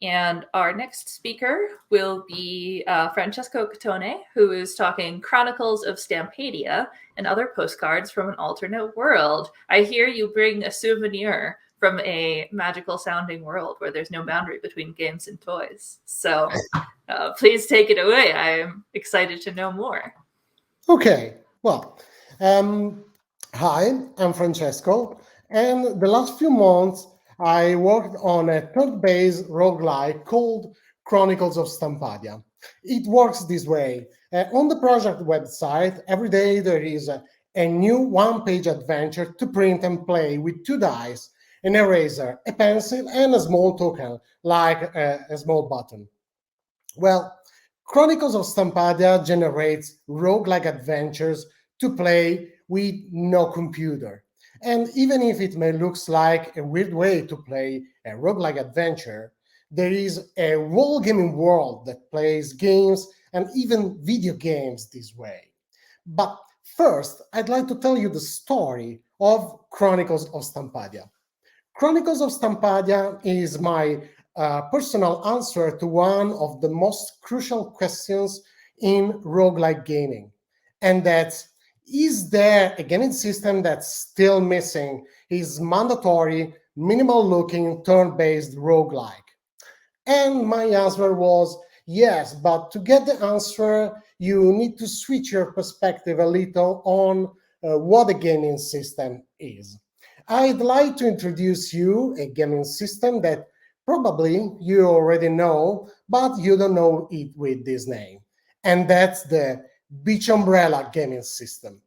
And our next speaker will be Francesco Cottone, who is talking Chronicles of Stampadia and other postcards from an alternate world. I hear you bring a souvenir from a magical sounding world where there's no boundary between games and toys. So please take it away. I'm excited to know more. Okay, well, hi, I'm Francesco, and the last few months I worked on a third-based roguelike called Chronicles of Stampadia. It works this way. On the project website, every day there is a new one-page adventure to print and play with 2 dice, an eraser, a pencil, and a small token, like a small button. Well, Chronicles of Stampadia generates roguelike adventures to play with no computer. And even if it may look like a weird way to play a roguelike adventure, there is a whole gaming world that plays games and even video games this way. But first, I'd like to tell you the story of Chronicles of Stampadia. Chronicles of Stampadia is my personal answer to one of the most crucial questions in roguelike gaming. And that's, is there a gaming system that's still missing his mandatory, minimal looking, turn based roguelike? And my answer was yes, but to get the answer, you need to switch your perspective a little on what a gaming system is. I'd like to introduce you a gaming system that probably you already know, but you don't know it with this name. And that's the Beach Umbrella gaming system.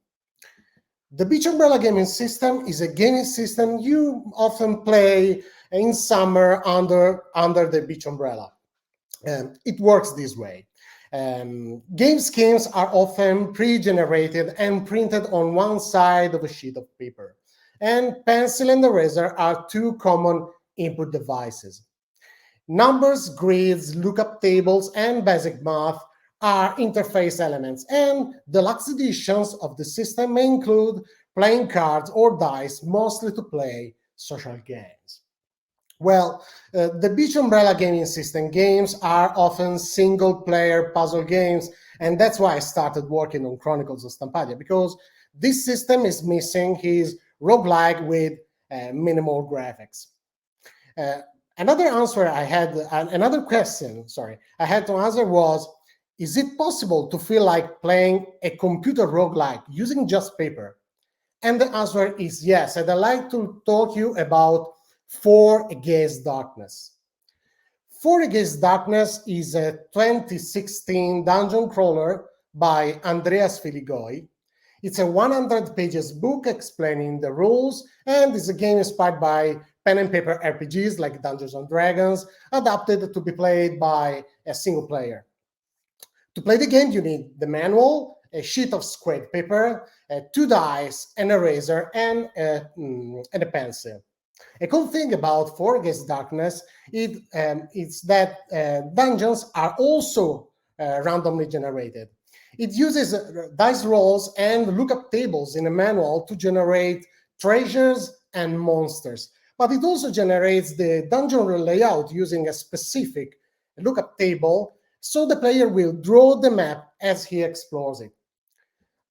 The Beach Umbrella gaming system is a gaming system you often play in summer under the beach umbrella. It works this way. Game schemes are often pre-generated and printed on one side of a sheet of paper. And pencil and eraser are 2 common input devices. Numbers, grids, lookup tables, and basic math are interface elements, and deluxe editions of the system may include playing cards or dice, mostly to play social games. Well, the Beach Umbrella gaming system games are often single-player puzzle games, and that's why I started working on Chronicles of Stampadia, because this system is missing his roguelike with minimal graphics. Another question I had to answer was, is it possible to feel like playing a computer roguelike using just paper? And the answer is yes, and I'd like to talk to you about 4 Against Darkness. 4 Against Darkness is a 2016 dungeon crawler by Andreas Filigoi. It's a 100 pages book explaining the rules, and it's a game inspired by pen and paper RPGs like Dungeons and Dragons, adapted to be played by a single player. To play the game, you need the manual, a sheet of squared paper, 2 dice, an eraser, and a pencil. A cool thing about 4 Against Darkness is that dungeons are also randomly generated. It uses dice rolls and lookup tables in a manual to generate treasures and monsters. But it also generates the dungeon layout using a specific lookup table, so the player will draw the map as he explores it.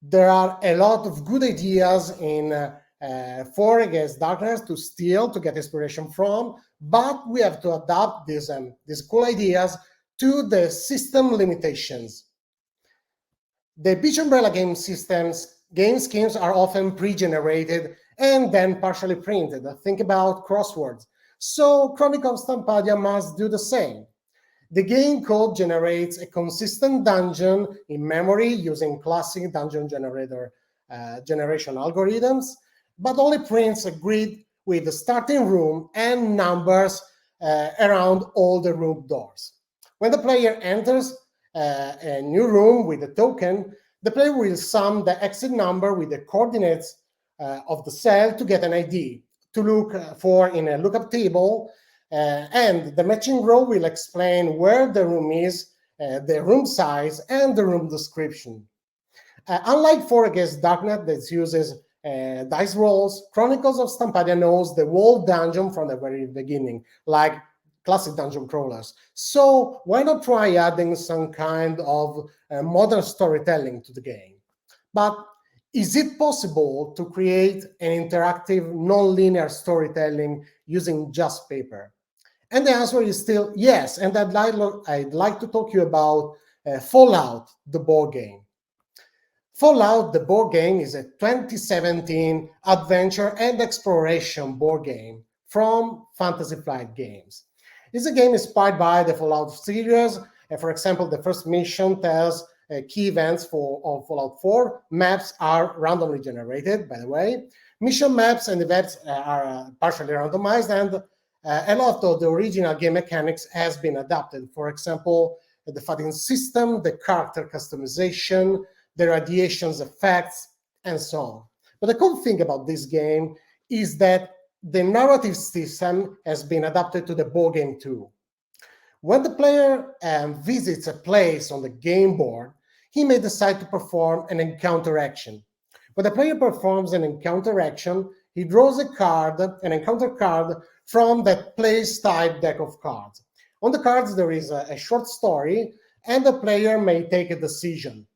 There are a lot of good ideas in 4 Against Darkness to steal, to get inspiration from, but we have to adapt these cool ideas to the system limitations. The Beach Umbrella game schemes are often pre-generated and then partially printed. Think about crosswords. So Chronicles of Stampadia must do the same. The game code generates a consistent dungeon in memory using classic dungeon generator generation algorithms, but only prints a grid with the starting room and numbers around all the room doors. When the player enters a new room with a token, the player will sum the exit number with the coordinates of the cell to get an ID to look for in a lookup table, and the matching row will explain where the room is, the room size, and the room description. Unlike 4 Against Darkness that uses dice rolls, Chronicles of Stampadia knows the whole dungeon from the very beginning, like classic dungeon crawlers. So why not try adding some kind of modern storytelling to the game? But is it possible to create an interactive, non-linear storytelling using just paper? And the answer is still yes. And I'd like to talk to you about Fallout, the board game. Fallout, the board game, is a 2017 adventure and exploration board game from Fantasy Flight Games. It's a game inspired by the Fallout series. For example, the first mission tells key events of Fallout 4. Maps are randomly generated, by the way. Mission maps and events are partially randomized, and a lot of the original game mechanics has been adapted. For example, the fighting system, the character customization, the radiations effects, and so on. But the cool thing about this game is that the narrative system has been adapted to the board game too. When the player visits a place on the game board, he may decide to perform an encounter action. When the player performs an encounter action, he draws a card, an encounter card, from that place type deck of cards. On the cards, there is a short story, and the player may take a decision.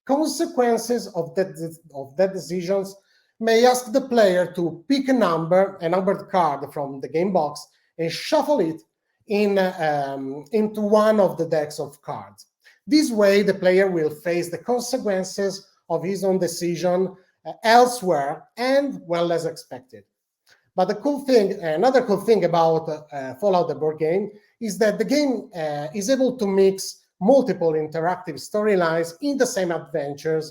Consequences of that decisions may ask the player to pick a numbered card from the game box, and shuffle it into one of the decks of cards. This way, the player will face the consequences of his own decision elsewhere and well as expected. But another cool thing about Fallout the board game is that the game is able to mix multiple interactive storylines in the same adventure.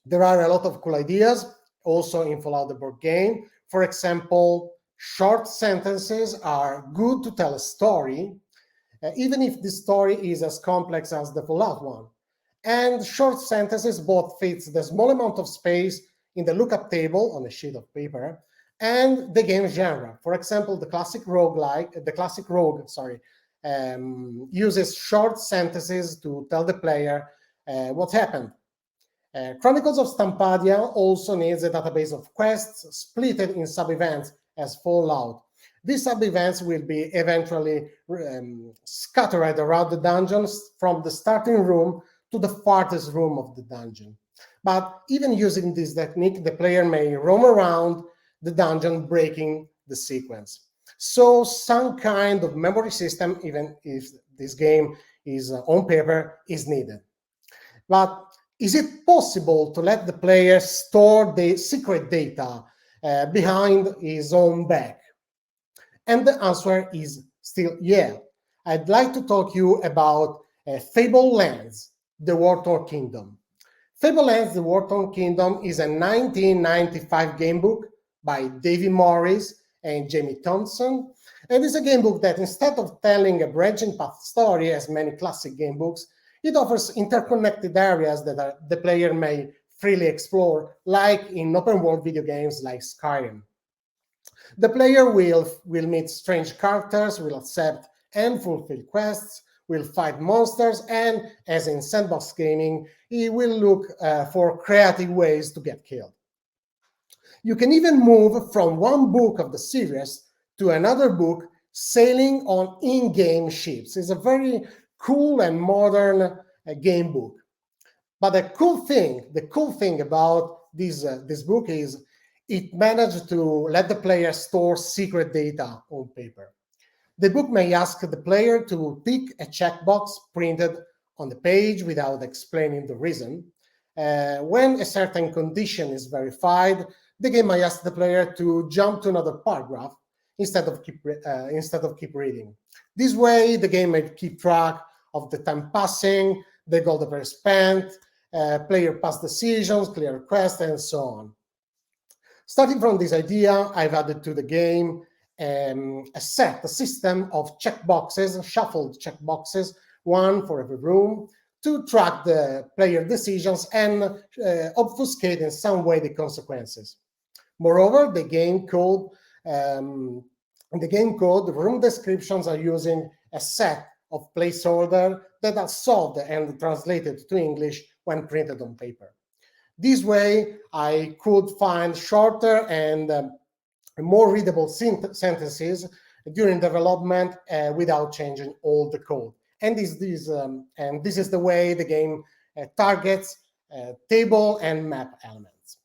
There are a lot of cool ideas also in Fallout the board game. For example, short sentences are good to tell a story, even if the story is as complex as the Fallout one. And short sentences both fits the small amount of space in the lookup table on a sheet of paper and the game genre. For example, the classic rogue, uses short sentences to tell the player what happened. Chronicles of Stampadia also needs a database of quests split in sub-events as Fallout. These sub-events will be eventually scattered around the dungeons from the starting room to the farthest room of the dungeon. But even using this technique, the player may roam around the dungeon, breaking the sequence. So some kind of memory system, even if this game is on paper, is needed. But is it possible to let the player store the secret data behind his own back? And the answer is still yeah. I'd like to talk to you about Fable Lands, the War-Torn Kingdom. Fable Lands, the War-Torn Kingdom is a 1995 game book by David Morris and Jamie Thompson. And it's a game book that, instead of telling a branching path story as many classic game books, it offers interconnected areas that the player may freely explore, like in open world video games like Skyrim. The player will meet strange characters, will accept and fulfill quests, will fight monsters, and, as in sandbox gaming, he will look for creative ways to get killed. You can even move from one book of the series to another book, sailing on in-game ships. It's a very cool and modern game book. But the cool thing about this book is it managed to let the player store secret data on paper. The book may ask the player to tick a checkbox printed on the page without explaining the reason. When a certain condition is verified, the game may ask the player to jump to another paragraph instead of keep reading. This way, the game may keep track of the time passing, the gold the player spent, player past decisions, clear quests, and so on. Starting from this idea, I've added to the game a system of checkboxes, shuffled checkboxes, one for every room, to track the player decisions and obfuscate in some way the consequences. Moreover, the game code, the room descriptions are using a set of placeholders that are solved and translated to English when printed on paper. This way, I could find shorter and more readable sentences during development without changing all the code. And this is the way the game targets table and map elements.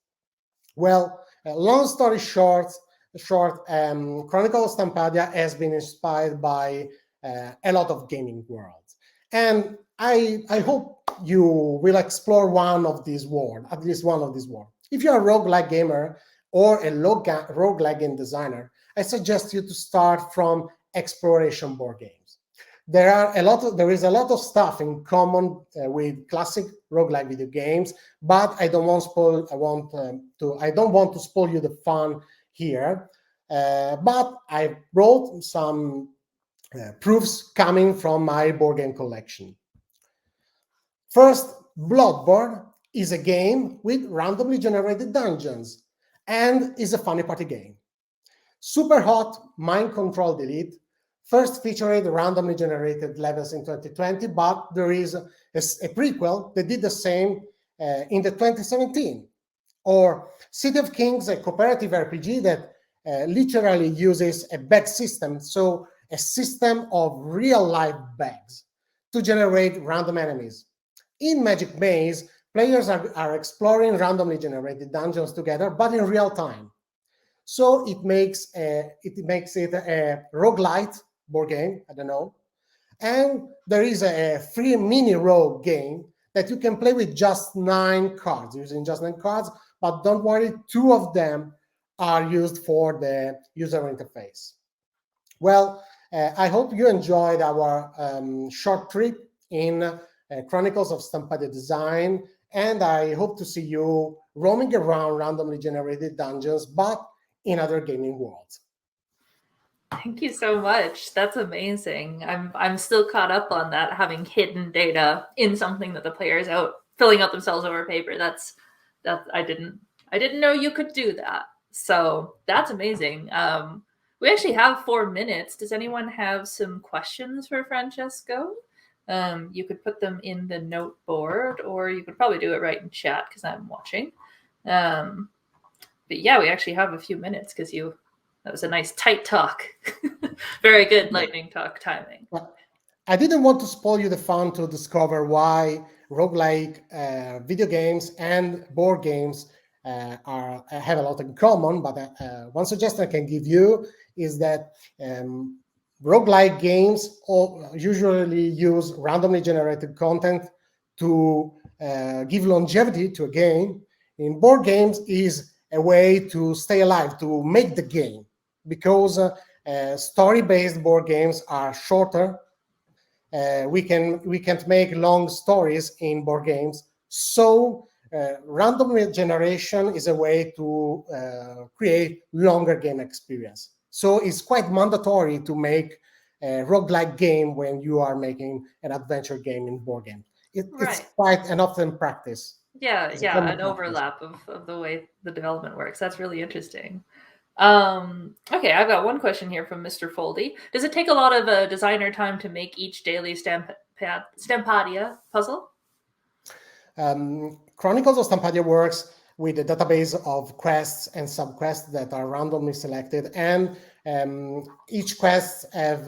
Well, long story short, Chronicles of Stampadia has been inspired by a lot of gaming worlds, and I hope you will explore one of these worlds, at least one of these worlds. If you're a roguelike gamer or a roguelike game designer, I suggest you to start from exploration board games. There is a lot of stuff in common with classic roguelike video games, but I don't want to spoil you the fun here. But I brought some proofs coming from my board game collection. First, Bloodborne is a game with randomly generated dungeons and is a funny party game. Super Hot Mind Control Delete first featured randomly generated levels in 2020, but there is a prequel that did the same in the 2017. Or City of Kings, a cooperative RPG that literally uses a bag system, so a system of real-life bags to generate random enemies. In Magic Maze, players are exploring randomly generated dungeons together, but in real time. So it makes it a roguelite board game, I don't know. And there is a free mini rogue game that you can play with just 9 cards, using just 9 cards, but don't worry, 2 of them are used for the user interface. Well, I hope you enjoyed our short trip in Chronicles of Stampadia design, and I hope to see you roaming around randomly generated dungeons, but in other gaming worlds. Thank you so much. That's amazing. I'm still caught up on that, having hidden data in something that the player's out filling out themselves over paper. That I didn't know you could do that. So that's amazing. We actually have 4 minutes. Does anyone have some questions for Francesco? You could put them in the note board, or you could probably do it right in chat because I'm watching. But yeah, we actually have a few minutes because that was a nice tight talk. Very good lightning talk timing. I didn't want to spoil you the fun to discover why roguelike video games and board games have a lot in common, but one suggestion I can give you is that roguelike games usually use randomly generated content to give longevity to a game. In board games is a way to stay alive, to make the game, because story-based board games are shorter. We can't make long stories in board games, so random generation is a way to create longer game experience. So it's quite mandatory to make a roguelike game when you are making an adventure game in board game. It's quite an often practice. Yeah, an overlap of the way the development works. That's really interesting. Okay, I've got one question here from Mr. Foldy. Does it take a lot of designer time to make each daily Stampadia puzzle? Chronicles of Stampadia works with a database of quests and subquests that are randomly selected, and each quest have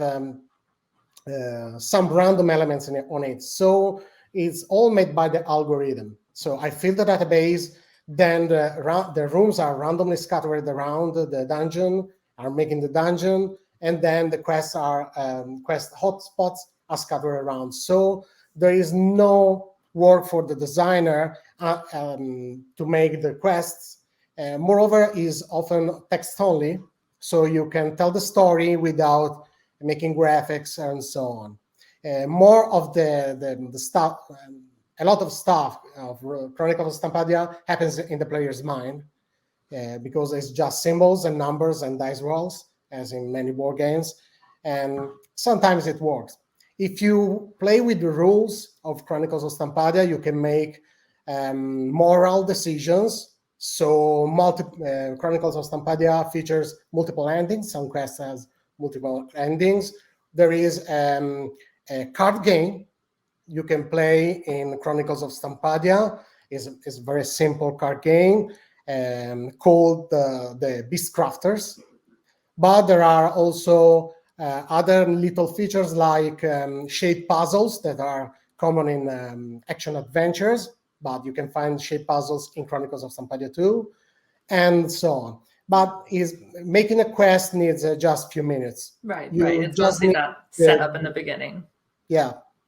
some random elements on it. So it's all made by the algorithm. So I fill the database, then the rooms are randomly scattered around the dungeon, are making the dungeon, and then the quests quest hotspots are scattered around. So there is no work for the designer to make the quests. Moreover, is often text only, so you can tell the story without making graphics and so on. More of the stuff, a lot of stuff of Chronicles of Stampadia happens in the player's mind, because it's just symbols and numbers and dice rolls, as in many board games, and sometimes it works. If you play with the rules of Chronicles of Stampadia, you can make moral decisions. So Chronicles of Stampadia features multiple endings. Some quests has multiple endings. There is a card game you can play in Chronicles of Stampadia. Is a very simple card game called the Beast Crafters. But there are also other little features like shape puzzles that are common in action adventures, but you can find shape puzzles in Chronicles of Stampadia too, and so on. But making a quest needs just a few minutes. Right. You It's just mostly need that setup in the beginning. yeah,